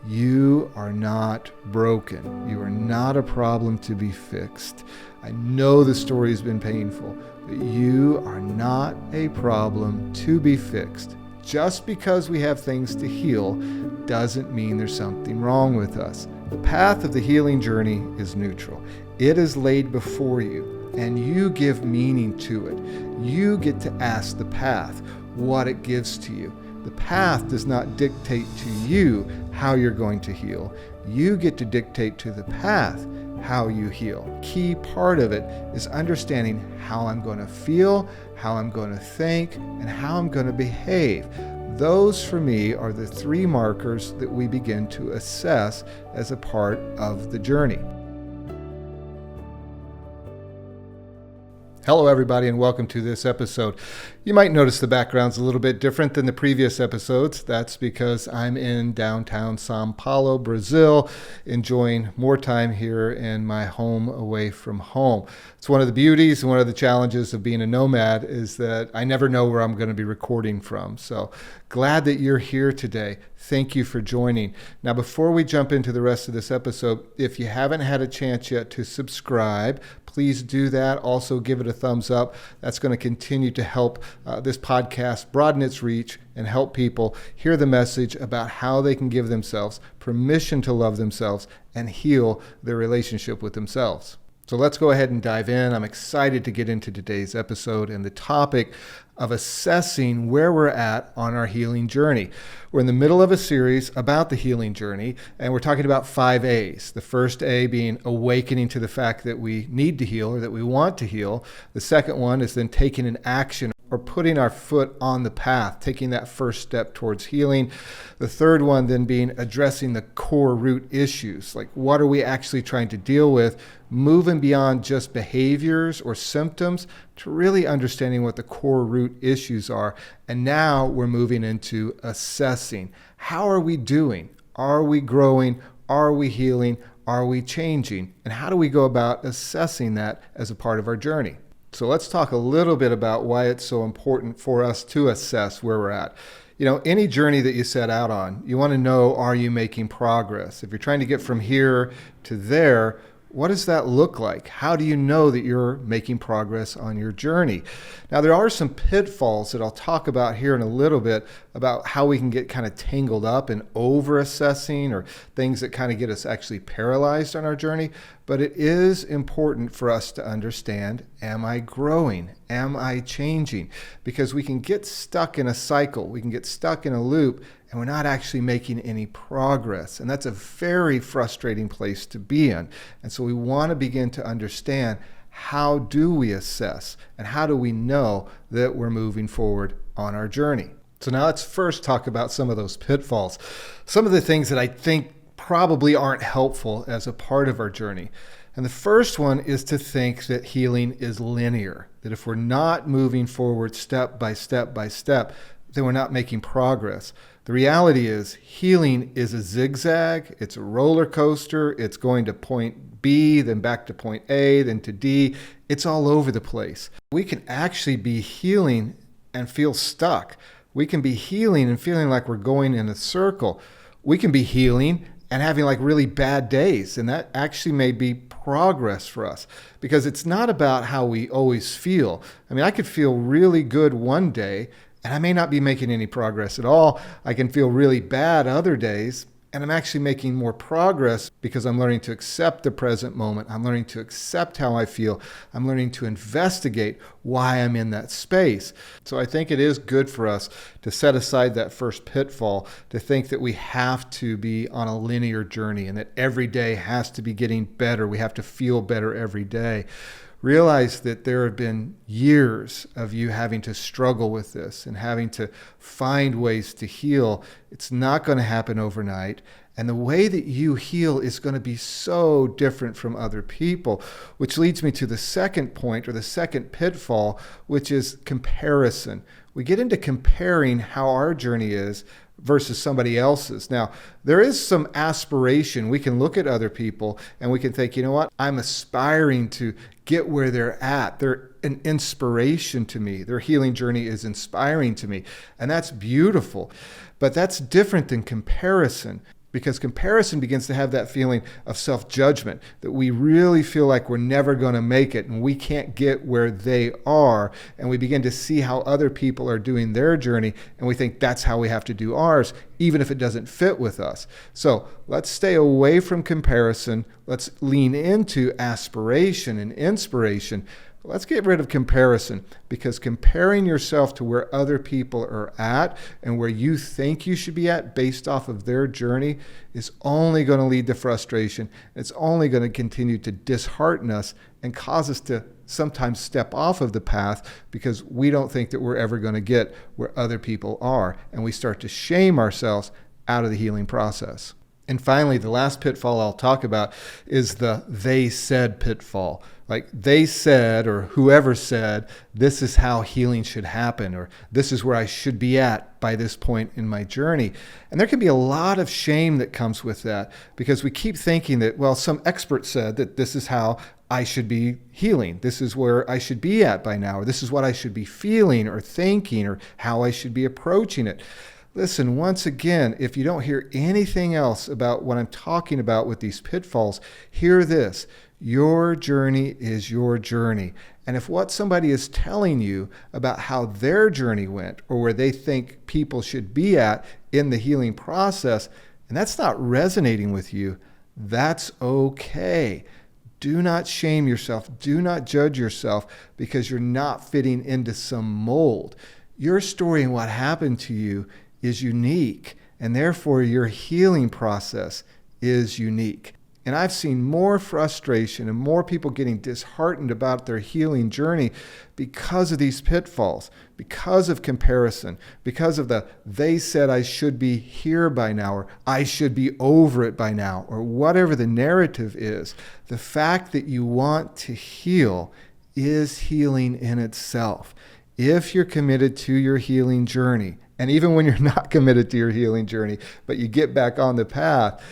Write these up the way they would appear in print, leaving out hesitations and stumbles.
You are not broken. You are not a problem to be fixed. I know the story has been painful, but you are not a problem to be fixed. Just because we have things to heal doesn't mean there's something wrong with us. The path of the healing journey is neutral. It is laid before you, and you give meaning to it. You get to ask the path what it gives to you. The path does not dictate to you how you're going to heal. You get to dictate to the path how you heal. Key part of it is understanding how I'm going to feel, how I'm going to think, and how I'm going to behave. Those, for me, are the three markers that we begin to assess as a part of the journey. Hello, everybody, and welcome to this episode. You might notice the background's a little bit different than the previous episodes. That's because I'm in downtown São Paulo, Brazil, enjoying more time here in my home away from home. It's one of the beauties and one of the challenges of being a nomad is that I never know where I'm going to be recording from. So glad that you're here today. Thank you for joining. Now, before we jump into the rest of this episode, if you haven't had a chance yet to subscribe, please do that. Also, give it a thumbs up. That's going to continue to help this podcast broaden its reach and help people hear the message about how they can give themselves permission to love themselves and heal their relationship with themselves. So let's go ahead and dive in. I'm excited to get into today's episode and the topic of assessing where we're at on our healing journey. We're in the middle of a series about the healing journey, and we're talking about 5 A's. The first A being awakening to the fact that we need to heal or that we want to heal. The second one is then taking an action or putting our foot on the path, taking that first step towards healing. The third one then being addressing the core root issues, like what are we actually trying to deal with, moving beyond just behaviors or symptoms to really understanding what the core root issues are. And now we're moving into assessing. How are we doing? Are we growing? Are we healing? Are we changing? And how do we go about assessing that as a part of our journey? So let's talk a little bit about why it's so important for us to assess where we're at. You know, any journey that you set out on, you want to know, are you making progress? If you're trying to get from here to there, what does that look like? How do you know that you're making progress on your journey? Now, there are some pitfalls that I'll talk about here in a little bit about how we can get kind of tangled up in over-assessing or things that kind of get us actually paralyzed on our journey. But it is important for us to understand, am I growing? Am I changing? Because we can get stuck in a cycle. We can get stuck in a loop and we're not actually making any progress. And that's a very frustrating place to be in. And so we want to begin to understand, how do we assess and how do we know that we're moving forward on our journey? So now let's first talk about some of those pitfalls. Some of the things that I think probably aren't helpful as a part of our journey. And the first one is to think that healing is linear, that if we're not moving forward step by step by step, then we're not making progress. The reality is healing is a zigzag, it's a roller coaster, it's going to point B, then back to point A, then to D. It's all over the place. We can actually be healing and feel stuck. We can be healing and feeling like we're going in a circle. We can be healing and having like really bad days, and that actually may be progress for us because it's not about how we always feel. I mean, I could feel really good one day and I may not be making any progress at all. I can feel really bad other days, and I'm actually making more progress because I'm learning to accept the present moment. I'm learning to accept how I feel. I'm learning to investigate why I'm in that space. So I think it is good for us to set aside that first pitfall, to think that we have to be on a linear journey and that every day has to be getting better. We have to feel better every day. Realize that there have been years of you having to struggle with this and having to find ways to heal. It's not going to happen overnight. And the way that you heal is going to be so different from other people, which leads me to the second point or the second pitfall, which is comparison. We get into comparing how our journey is versus somebody else's. Now, there is some aspiration. We can look at other people and we can think, you know what? I'm aspiring to get where they're at. They're an inspiration to me. Their healing journey is inspiring to me. And that's beautiful. But that's different than comparison. Because comparison begins to have that feeling of self-judgment, that we really feel like we're never going to make it and we can't get where they are. And we begin to see how other people are doing their journey, and we think that's how we have to do ours, even if it doesn't fit with us. So let's stay away from comparison. Let's lean into aspiration and inspiration. Let's get rid of comparison, because comparing yourself to where other people are at and where you think you should be at based off of their journey is only going to lead to frustration. It's only going to continue to dishearten us and cause us to sometimes step off of the path because we don't think that we're ever going to get where other people are. And we start to shame ourselves out of the healing process. And finally, the last pitfall I'll talk about is the they said pitfall. Like they said, or whoever said, this is how healing should happen, or this is where I should be at by this point in my journey. And there can be a lot of shame that comes with that, because we keep thinking that, well, some expert said that this is how I should be healing. This is where I should be at by now, or this is what I should be feeling or thinking, or how I should be approaching it. Listen, once again, if you don't hear anything else about what I'm talking about with these pitfalls, hear this. Your journey is your journey. And if what somebody is telling you about how their journey went, or where they think people should be at in the healing process, and that's not resonating with you, that's okay. Do not shame yourself. Do not judge yourself because you're not fitting into some mold. Your story and what happened to you is unique, and therefore your healing process is unique. And I've seen more frustration and more people getting disheartened about their healing journey because of these pitfalls, because of comparison, because of the they said I should be here by now, or I should be over it by now, or whatever the narrative is. The fact that you want to heal is healing in itself. If you're committed to your healing journey, and even when you're not committed to your healing journey, but you get back on the path,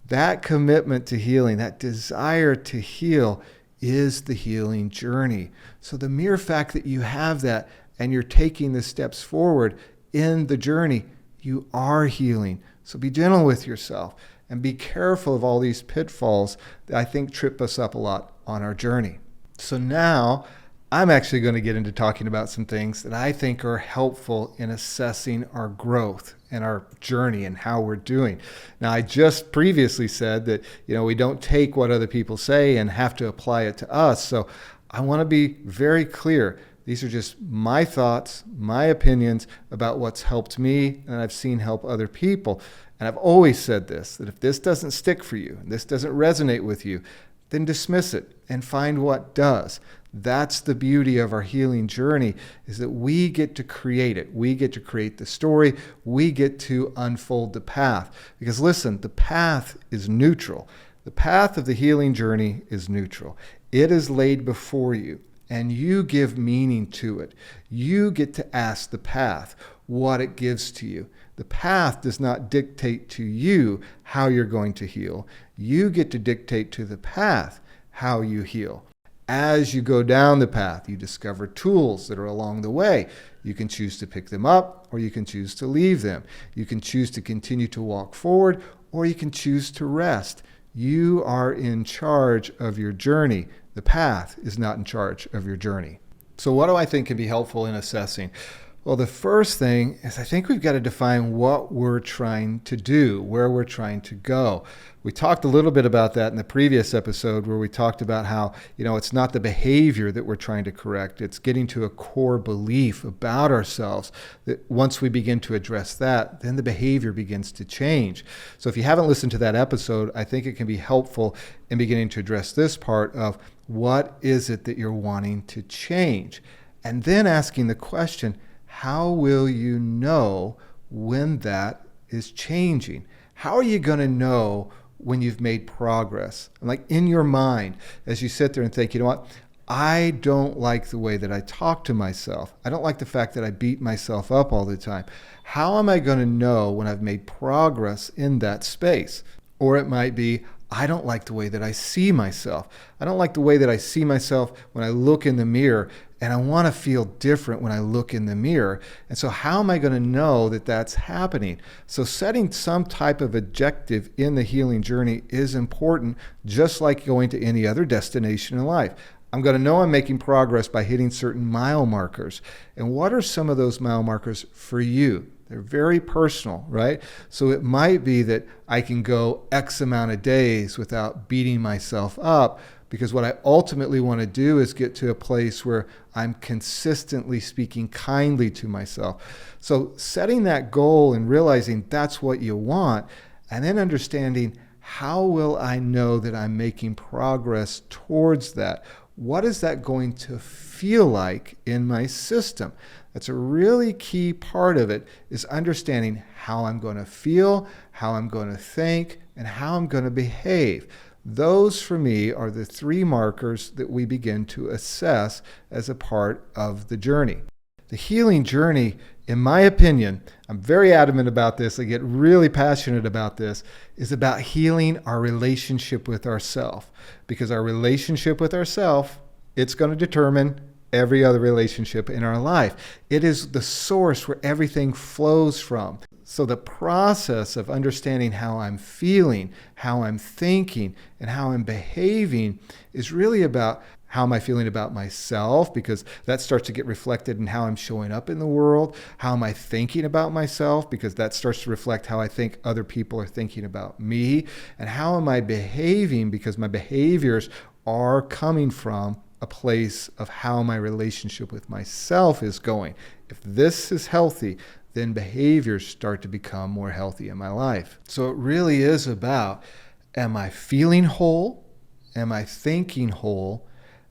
that commitment to healing, that desire to heal, is the healing journey. So the mere fact that you have that and you're taking the steps forward in the journey, you are healing. So be gentle with yourself and be careful of all these pitfalls that I think trip us up a lot on our journey. So now I'm actually going to get into talking about some things that I think are helpful in assessing our growth and our journey and how we're doing. Now, I just previously said that, we don't take what other people say and have to apply it to us. So I want to be very clear. These are just my thoughts, my opinions about what's helped me and I've seen help other people. And I've always said this, that if this doesn't stick for you, and this doesn't resonate with you, then dismiss it and find what does. That's the beauty of our healing journey, is that we get to create it. We get to create the story. We get to unfold the path. Because listen, the path is neutral. The path of the healing journey is neutral. It is laid before you, and you give meaning to it. You get to ask the path what it gives to you. The path does not dictate to you how you're going to heal. You get to dictate to the path how you heal. As you go down the path, you discover tools that are along the way. You can choose to pick them up, or you can choose to leave them. You can choose to continue to walk forward, or you can choose to rest. You are in charge of your journey. The path is not in charge of your journey. So what do I think can be helpful in assessing? Well, the first thing is I think we've got to define what we're trying to do, where we're trying to go. We talked a little bit about that in the previous episode, where we talked about how, it's not the behavior that we're trying to correct. It's getting to a core belief about ourselves that once we begin to address that, then the behavior begins to change. So if you haven't listened to that episode, I think it can be helpful in beginning to address this part of what is it that you're wanting to change? And then asking the question, how will you know when that is changing? How are you going to know when you've made progress? And like in your mind, as you sit there and think, I don't like the way that I talk to myself. I don't like the fact that I beat myself up all the time. How am I going to know when I've made progress in that space? Or it might be, I don't like the way that I see myself. I don't like the way that I see myself when I look in the mirror, and I want to feel different when I look in the mirror. And so how am I going to know that that's happening? So setting some type of objective in the healing journey is important, just like going to any other destination in life. I'm going to know I'm making progress by hitting certain mile markers. And what are some of those mile markers for you? They're very personal, right? So it might be that I can go X amount of days without beating myself up, because what I ultimately want to do is get to a place where I'm consistently speaking kindly to myself. So setting that goal and realizing that's what you want, and then understanding, how will I know that I'm making progress towards that? What is that going to feel like in my system? That's a really key part of it, is understanding how I'm going to feel, how I'm going to think, and how I'm going to behave. Those, for me, are the three markers that we begin to assess as a part of the journey. The healing journey, in my opinion, I'm very adamant about this, I get really passionate about this, is about healing our relationship with ourselves. Because our relationship with ourselves, it's going to determine every other relationship in our life. It is the source where everything flows from. So the process of understanding how I'm feeling, how I'm thinking, and how I'm behaving is really about how am I feeling about myself, because that starts to get reflected in how I'm showing up in the world. How am I thinking about myself, because that starts to reflect how I think other people are thinking about me. And how am I behaving, because my behaviors are coming from a place of how my relationship with myself is going. If this is healthy, then behaviors start to become more healthy in my life. So it really is about, am I feeling whole? Am I thinking whole?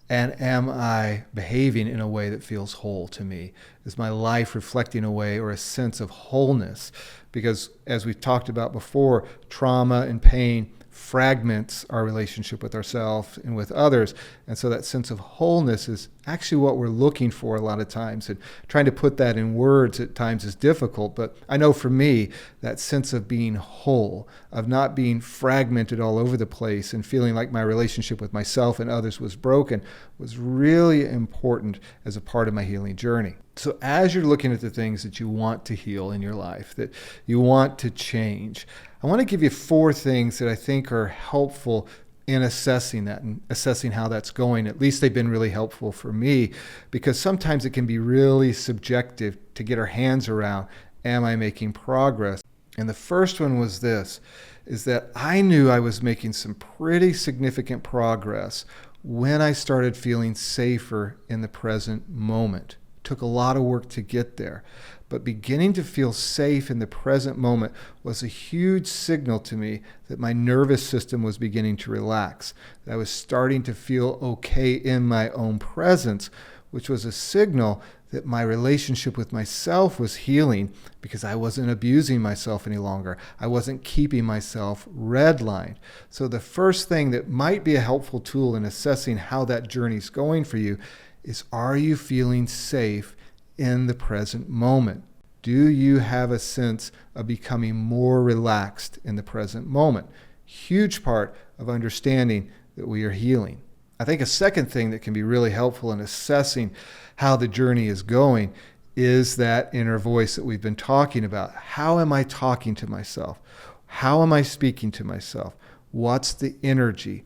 And am I behaving in a way that feels whole to me? Is my life reflecting a way or a sense of wholeness? Because as we've talked about before, trauma and pain fragments our relationship with ourselves and with others. And so that sense of wholeness is actually what we're looking for a lot of times. And trying to put that in words at times is difficult. But I know for me, that sense of being whole, of not being fragmented all over the place and feeling like my relationship with myself and others was broken, was really important as a part of my healing journey. So as you're looking at the things that you want to heal in your life, that you want to change, I want to give you 4 things that I think are helpful in assessing that and assessing how that's going. At least they've been really helpful for me, because sometimes it can be really subjective to get our hands around, am I making progress? And the first one was this, is that I knew I was making some pretty significant progress when I started feeling safer in the present moment. It took a lot of work to get there. But beginning to feel safe in the present moment was a huge signal to me that my nervous system was beginning to relax, that I was starting to feel okay in my own presence, which was a signal that my relationship with myself was healing, because I wasn't abusing myself any longer. I wasn't keeping myself redlined. So the first thing that might be a helpful tool in assessing how that journey's going for you is, are you feeling safe in the present moment? Do you have a sense of becoming more relaxed in the present moment? Huge part of understanding that we are healing. I think a second thing that can be really helpful in assessing how the journey is going is that inner voice that we've been talking about. How am I talking to myself? How am I speaking to myself? What's the energy?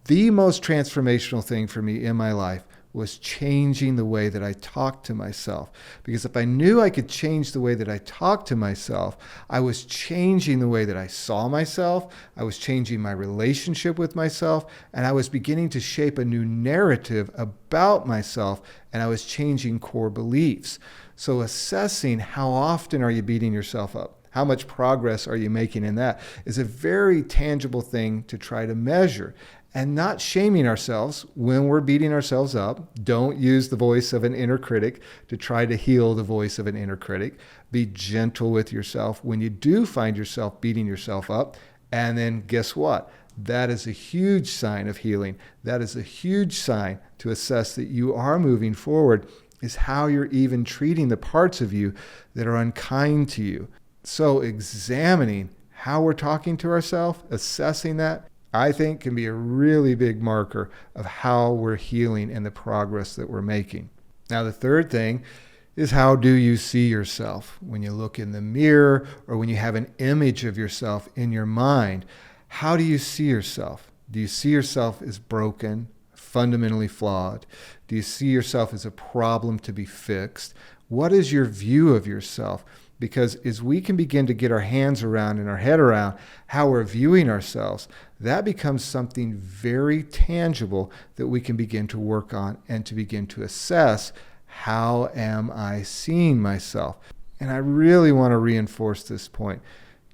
The most transformational thing for me in my life was changing the way that I talked to myself. Because if I knew I could change the way that I talked to myself, I was changing the way that I saw myself, I was changing my relationship with myself, and I was beginning to shape a new narrative about myself, and I was changing core beliefs. So assessing how often are you beating yourself up, how much progress are you making in that, is a very tangible thing to try to measure. And not shaming ourselves when we're beating ourselves up. Don't use the voice of an inner critic to try to heal the voice of an inner critic. Be gentle with yourself when you do find yourself beating yourself up. And then guess what? That is a huge sign of healing. That is a huge sign to assess that you are moving forward, is how you're even treating the parts of you that are unkind to you. So examining how we're talking to ourselves, assessing that, I think can be a really big marker of how we're healing and the progress that we're making. Now, the third thing is, how do you see yourself? When you look in the mirror or when you have an image of yourself in your mind, how do you see yourself? Do you see yourself as broken, fundamentally flawed? Do you see yourself as a problem to be fixed? What is your view of yourself? Because as we can begin to get our hands around and our head around how we're viewing ourselves, that becomes something very tangible that we can begin to work on and to begin to assess, how am I seeing myself? And I really want to reinforce this point.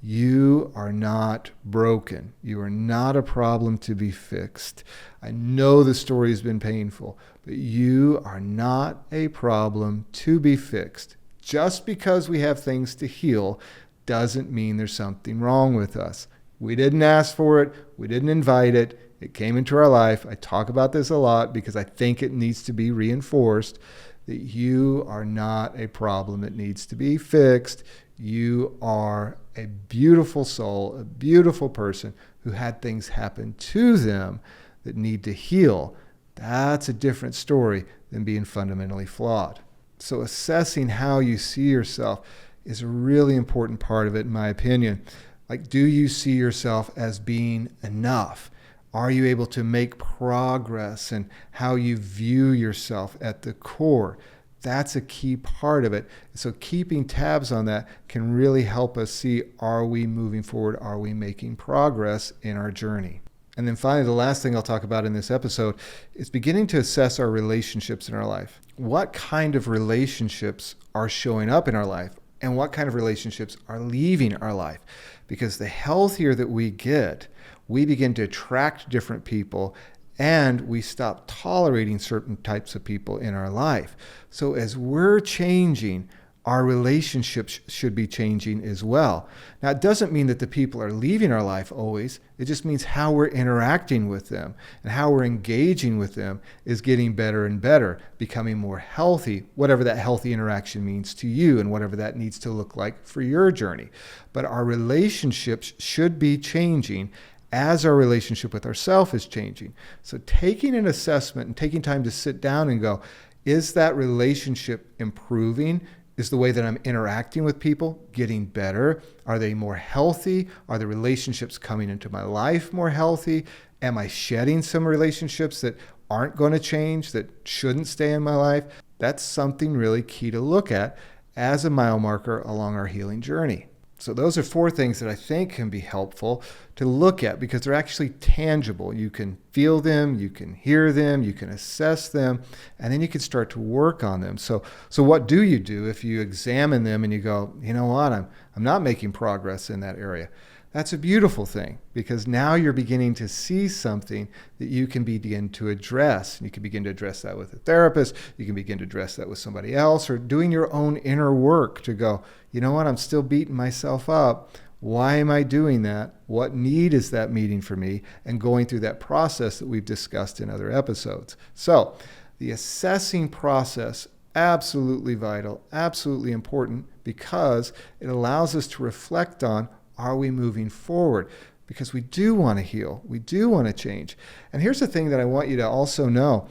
You are not broken. You are not a problem to be fixed. I know the story has been painful, but you are not a problem to be fixed. Just because we have things to heal doesn't mean there's something wrong with us. We didn't ask for it. We didn't invite it. It came into our life. I talk about this a lot because I think it needs to be reinforced that you are not a problem that needs to be fixed. You are a beautiful soul, a beautiful person who had things happen to them that need to heal. That's a different story than being fundamentally flawed. So assessing how you see yourself is a really important part of it, in my opinion. Like, do you see yourself as being enough? Are you able to make progress in how you view yourself at the core? That's a key part of it. So keeping tabs on that can really help us see, are we moving forward? Are we making progress in our journey? And then finally, the last thing I'll talk about in this episode is beginning to assess our relationships in our life. What kind of relationships are showing up in our life, and what kind of relationships are leaving our life? Because the healthier that we get, we begin to attract different people, and we stop tolerating certain types of people in our life. So as we're changing, our relationships should be changing as well. Now, it doesn't mean that the people are leaving our life always. It just means how we're interacting with them and how we're engaging with them is getting better and better, becoming more healthy, whatever that healthy interaction means to you and whatever that needs to look like for your journey. But our relationships should be changing as our relationship with ourselves is changing. So taking an assessment and taking time to sit down and go, is that relationship improving? Is the way that I'm interacting with people getting better? Are they more healthy? Are the relationships coming into my life more healthy? Am I shedding some relationships that aren't going to change, that shouldn't stay in my life? That's something really key to look at as a mile marker along our healing journey. So those are 4 things that I think can be helpful to look at because they're actually tangible. You can feel them, you can hear them, you can assess them, and then you can start to work on them. So what do you do if you examine them and you go, you know what, I'm not making progress in that area? That's a beautiful thing because now you're beginning to see something that you can begin to address. You can begin to address that with a therapist. You can begin to address that with somebody else or doing your own inner work to go, you know what, I'm still beating myself up. Why am I doing that? What need is that meeting for me? And going through that process that we've discussed in other episodes. So the assessing process, absolutely vital, absolutely important because it allows us to reflect on, are we moving forward? Because we do want to heal. We do want to change. And here's the thing that I want you to also know,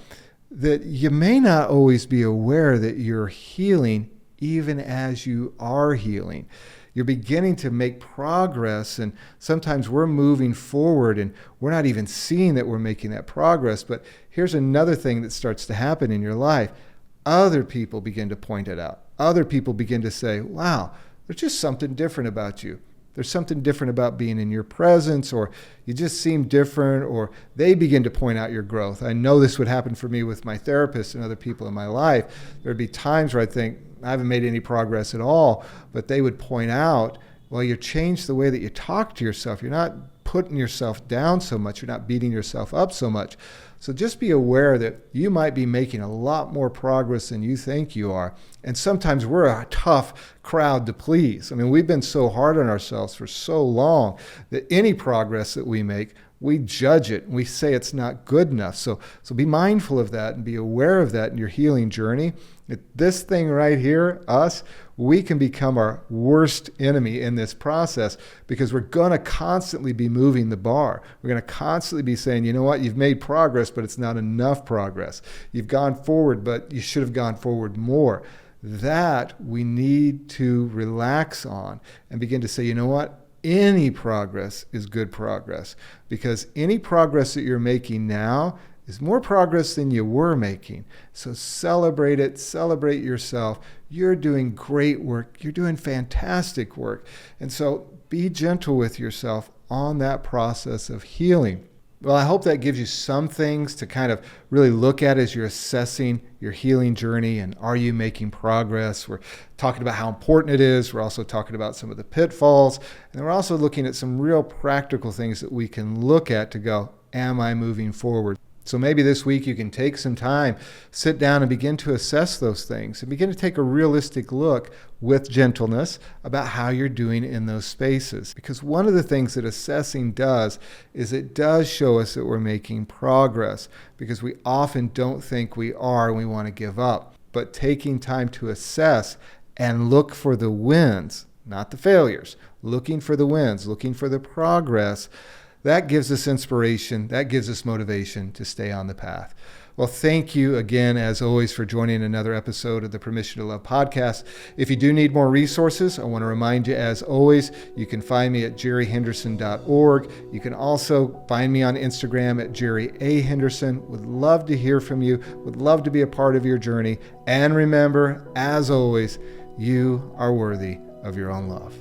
that you may not always be aware that you're healing even as you are healing. You're beginning to make progress, and sometimes we're moving forward and we're not even seeing that we're making that progress. But here's another thing that starts to happen in your life. Other people begin to point it out. Other people begin to say, wow, there's just something different about you. There's something different about being in your presence, or you just seem different, or they begin to point out your growth. I know this would happen for me with my therapist and other people in my life. There'd be times where I think, I haven't made any progress at all, but they would point out, well, you changed the way that you talk to yourself. You're not putting yourself down so much. You're not beating yourself up so much. So just be aware that you might be making a lot more progress than you think you are. And sometimes we're a tough crowd to please. I mean, we've been so hard on ourselves for so long that any progress that we make, we judge it and we say it's not good enough. So be mindful of that and be aware of that in your healing journey. This thing right here, us, we can become our worst enemy in this process because we're going to constantly be moving the bar. We're going to constantly be saying, you know what, you've made progress, but it's not enough progress. You've gone forward, but you should have gone forward more. That we need to relax on and begin to say, you know what? Any progress is good progress, because any progress that you're making now is more progress than you were making. So celebrate it, celebrate yourself. You're doing great work. You're doing fantastic work. And so be gentle with yourself on that process of healing. Well, I hope that gives you some things to kind of really look at as you're assessing your healing journey and are you making progress. We're talking about how important it is. We're also talking about some of the pitfalls. And we're also looking at some real practical things that we can look at to go, am I moving forward? So maybe this week you can take some time, sit down and begin to assess those things and begin to take a realistic look with gentleness about how you're doing in those spaces. Because one of the things that assessing does is it does show us that we're making progress, because we often don't think we are and we want to give up. But taking time to assess and look for the wins, not the failures, looking for the wins, looking for the progress, that gives us inspiration. That gives us motivation to stay on the path. Well, thank you again, as always, for joining another episode of the Permission to Love podcast. If you do need more resources, I want to remind you, as always, you can find me at jerryhenderson.org. You can also find me on Instagram at Jerry A. Henderson. Would love to hear from you. Would love to be a part of your journey. And remember, as always, you are worthy of your own love.